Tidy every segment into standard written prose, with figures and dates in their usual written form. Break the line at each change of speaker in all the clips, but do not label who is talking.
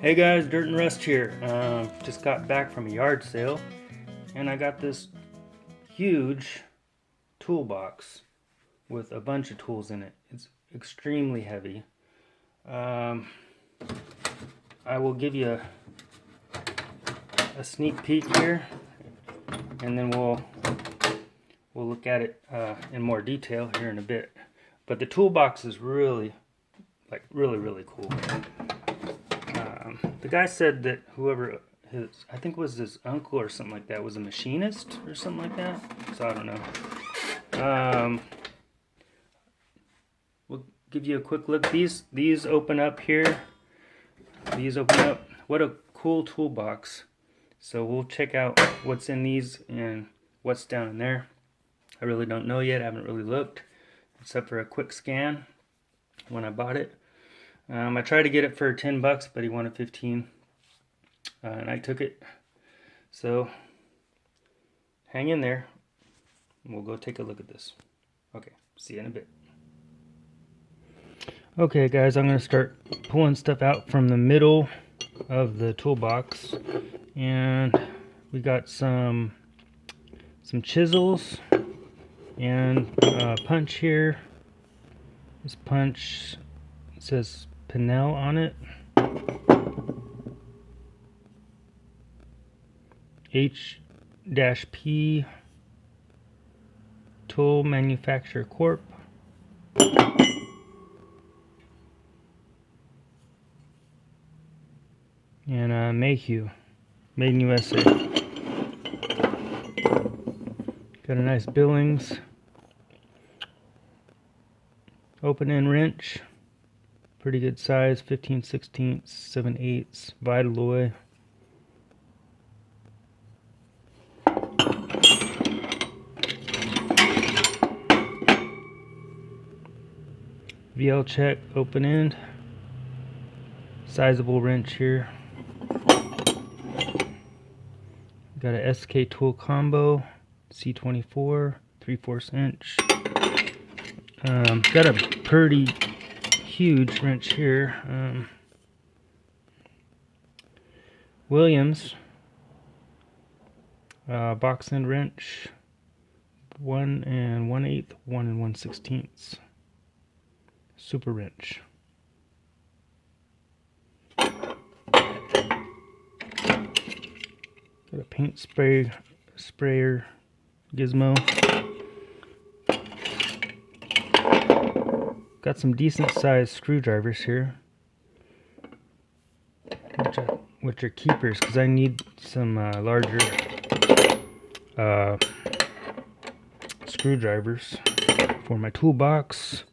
Hey guys, Dirt and Rust here. Just got back from a yard sale and I got this huge toolbox with a bunch of tools in it. It's extremely heavy. I will give you a sneak peek here and then we'll look at it in more detail here in a bit. But the toolbox is really cool. The guy said that whoever I think it was his uncle or something like that, was a machinist or something like that. So I don't know. We'll give you a quick look. These open up here. These open up. What a cool toolbox. So we'll check out what's in these and what's down in there. I really don't know yet. I haven't really looked, except for a quick scan when I bought it. I tried to get it for $10, but he wanted 15, and I took it. So hang in there, and we'll go take a look at this. Okay, see you in a bit. Okay, guys, I'm going to start pulling stuff out from the middle of the toolbox, and we got some chisels and a punch here. This punch says Pinel on it. H-P Tool Manufacturer Corp. And Mayhew, made in USA. Got a nice Billings. Open end wrench. Pretty good size, 15/16, 7/8, Vitaloy. VL check, open end. Sizable wrench here. Got a SK tool combo, C24, 3/4 inch. Got a pretty huge wrench here. Williams box end wrench, 1 1/8, 1 1/16. Super wrench. Got a paint sprayer gizmo. Got some decent sized screwdrivers here, which are keepers, because I need some larger screwdrivers for my toolbox.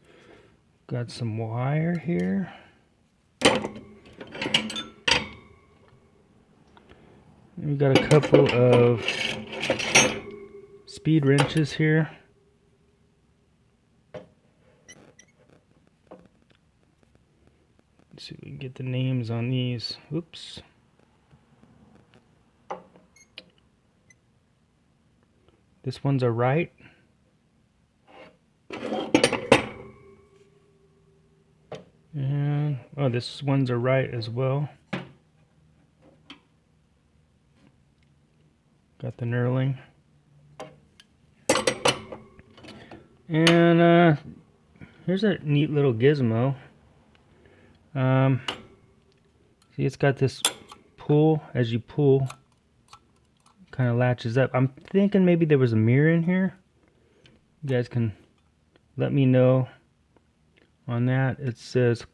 Got some wire here. We got a couple of speed wrenches here. Let's see if we can get the names on these. Oops. This one's a right. And oh, this one's a right as well. Got the knurling. And here's a neat little gizmo. See, it's got this pull. As you pull, kind of latches up. I'm thinking maybe there was a mirror in here. You guys can let me know on that. It says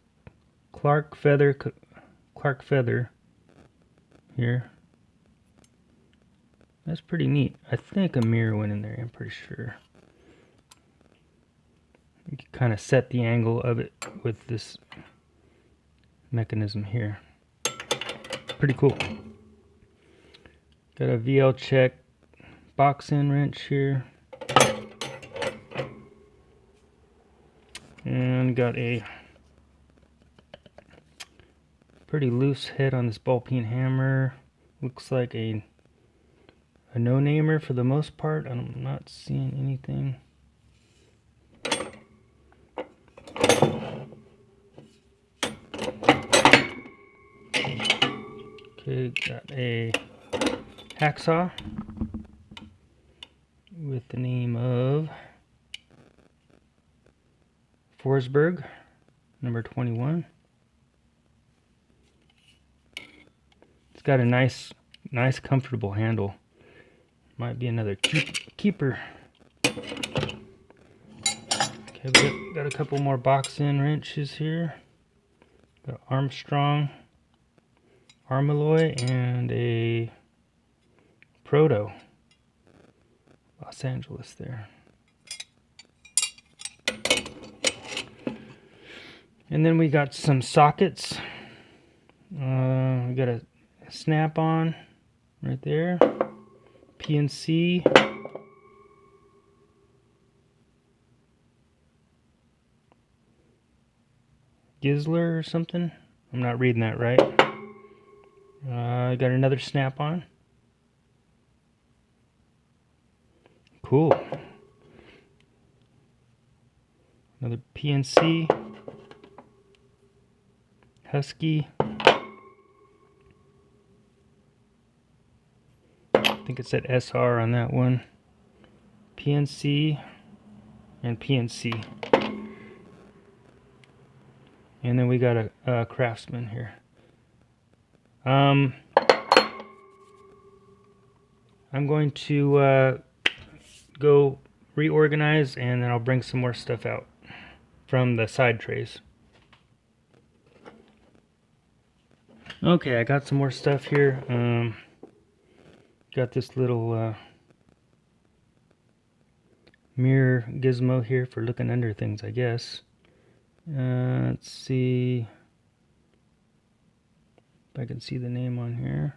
Clark Feather here. That's pretty neat. I think a mirror went in there, I'm pretty sure. You can kind of set the angle of it with this mechanism here. Pretty cool. Got a VL check box end wrench here. And got a pretty loose head on this ball peen hammer. Looks like a no-namer for the most part. I'm not seeing anything. Okay, got a hacksaw with the name of Forsberg, number 21. It's got a nice comfortable handle. Might be another keeper. Okay, we got a couple more box-in wrenches here. Got Armstrong, Armalloy, and a Proto. Los Angeles there. And then we got some sockets. We got a snap-on right there. PNC. Gizzler or something. I'm not reading that right. I got another snap-on. Cool. Another PNC. Husky. I think it said SR on that one. PNC and PNC. And then we got a Craftsman here. I'm going to go reorganize, and then I'll bring some more stuff out from the side trays. Okay, I got some more stuff here. Got this little mirror gizmo here for looking under things, I guess. Let's see if I can see the name on here.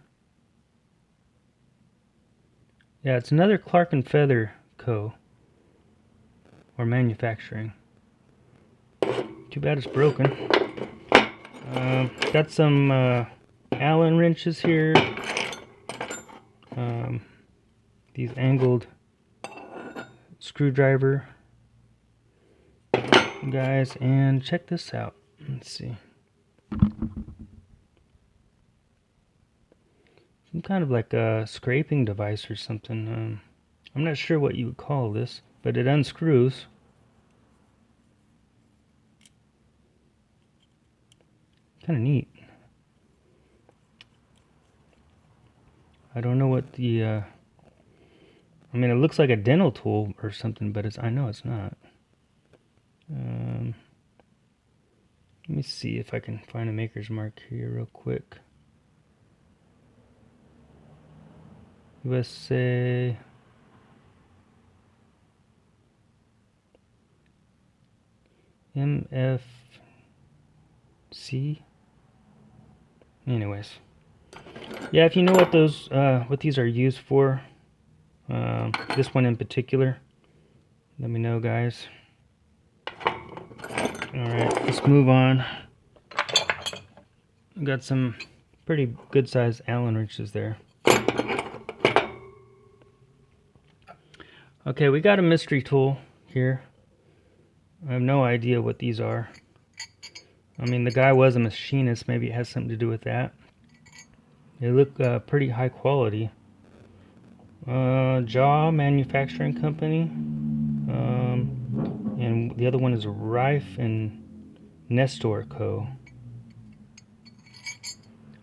Yeah, it's another Clark and Feather Co. or manufacturing. Too bad it's broken. Got some Allen wrenches here. These angled screwdriver guys, and check this out. Let's see. Some kind of like a scraping device or something. I'm not sure what you would call this, but it unscrews. Kind of neat. I don't know what the I mean, it looks like a dental tool or something, but I know it's not. Let me see if I can find a maker's mark here real quick. USA. MFC. Anyways, yeah, if you know what these are used for, this one in particular, let me know, guys. Alright, let's move on. We got some pretty good sized Allen wrenches there. Okay, we got a mystery tool here. I have no idea what these are. I mean, the guy was a machinist. Maybe it has something to do with that. They look pretty high quality. Jaw Manufacturing Company. And the other one is Rife and Nestor Co.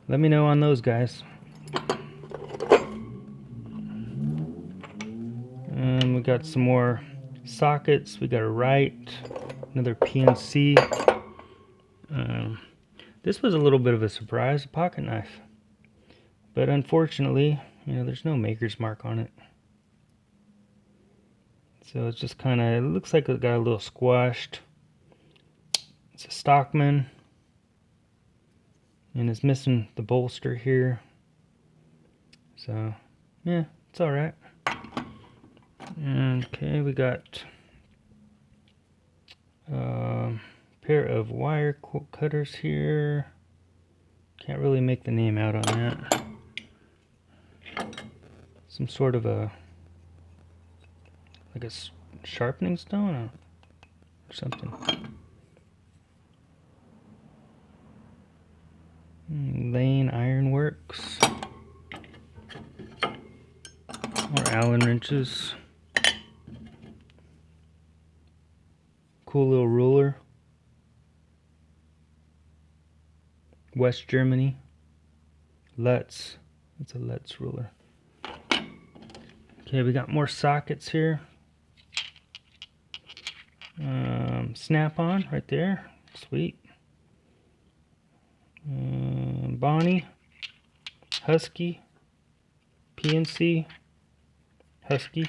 Let me know on those, guys. And we got some more sockets. We got a Wright, another PNC. This was a little bit of a surprise, a pocket knife. But unfortunately, you know, there's no maker's mark on it. So it's just kind of, it looks like it got a little squashed. It's a Stockman. And it's missing the bolster here. So, yeah, it's alright. Okay, we got a pair of wire cutters here. Can't really make the name out on that. Some sort of a, like a sharpening stone or something. Lane Ironworks. Allen wrenches. Cool little ruler. West Germany. Lutz. That's a Lutz ruler. Okay, we got more sockets here. Snap-on right there. Sweet. Bonnie. Husky. PNC. Husky.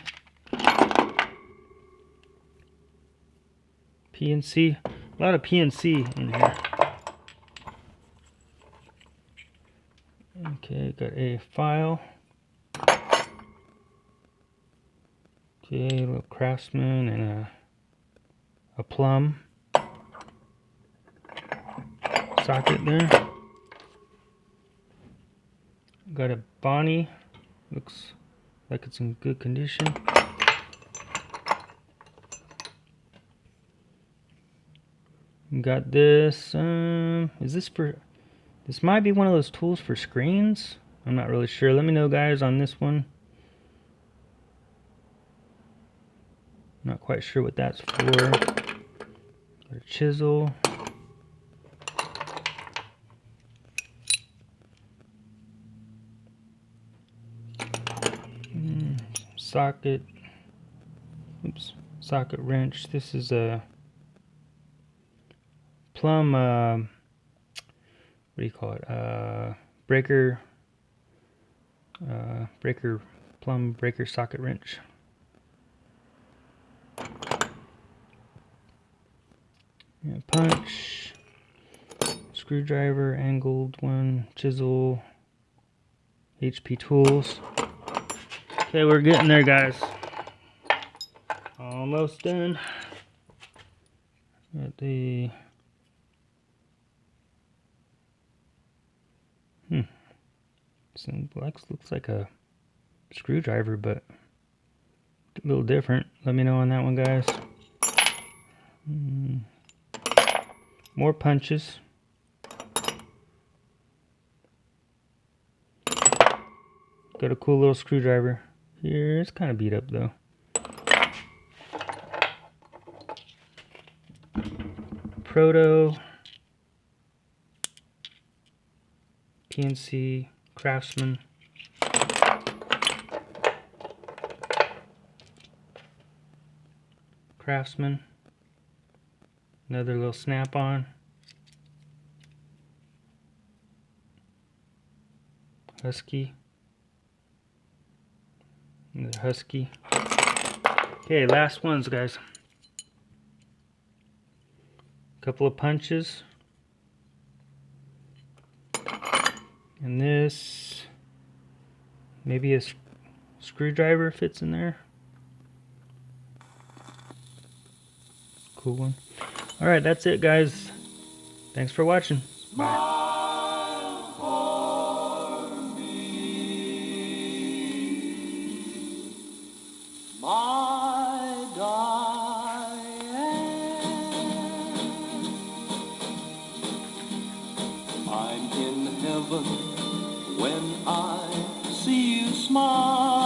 PNC. A lot of PNC in here. Okay, got a file. Okay, a little Craftsman and a plum socket there. Got a Bonnie. Looks like it's in good condition. Got this. Is this for? This might be one of those tools for screens. I'm not really sure. Let me know, guys, on this one. Not quite sure what that's for. Got a chisel. Socket. Oops. Socket wrench. This is a plum. What do you call it? Breaker. Plum breaker socket wrench. Yeah, punch. Screwdriver, angled one, chisel. HP tools. Okay, we're getting there, guys. Almost done. Got the some looks like a screwdriver, but a little different. Let me know on that one, guys. More punches. Got a cool little screwdriver here. It's kind of beat up though. Proto, PNC, Craftsman. Craftsman. Another little snap-on. Husky. Another Husky. Okay, last ones, guys. Couple of punches. And this, maybe a screwdriver fits in there. Cool one. Alright, that's it, guys. Thanks for watching. Bye.
My Diane, I'm in heaven when I see you smile.